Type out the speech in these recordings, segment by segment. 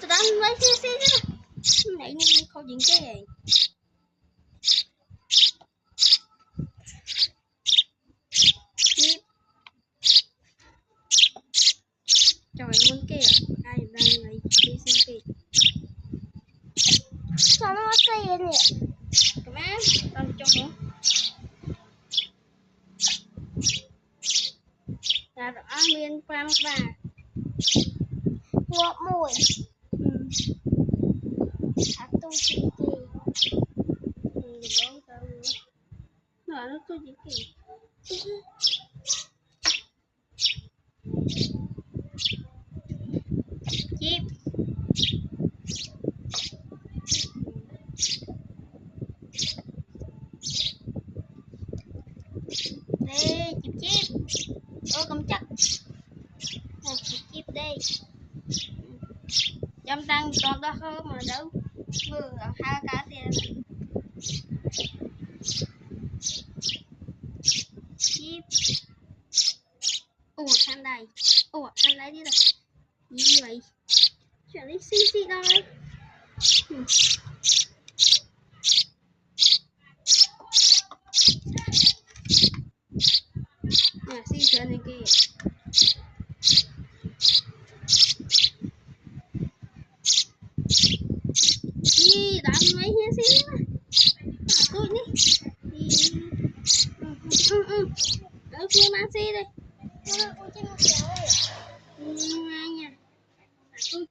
đang lấy xe này không dính cái trời muốn kia ai đang lấy xe sao nó xe vậy cảm ơn làm cho nó là rõ miên qua bà ngọt mùi tôi chỉ nó tôi chỉ chip đây chip ô cầm chắc chip đây trong tăng con đó hơn mà đâu vừa hai cá tiền chip ủa ăn đây ủa ăn lấy đi rồi gì vậy chuyện đi xí đâu nè xí chuyện này kia gì đã mấy nhé xí tôi đi ở kia mang xí đây ngay nha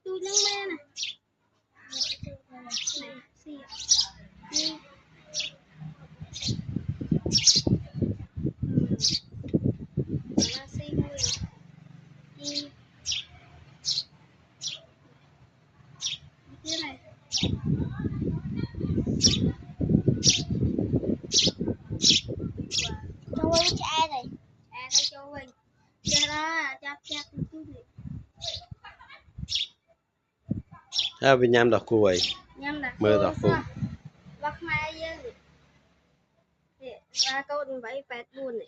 tôi nâng me nè xí này cho Win cho ai này đây cho Win cho đó chắc Việt Nam đọc cô vậy mơ đọc cô bắt mai dư ra câu đừng bẫy bẹt buồn này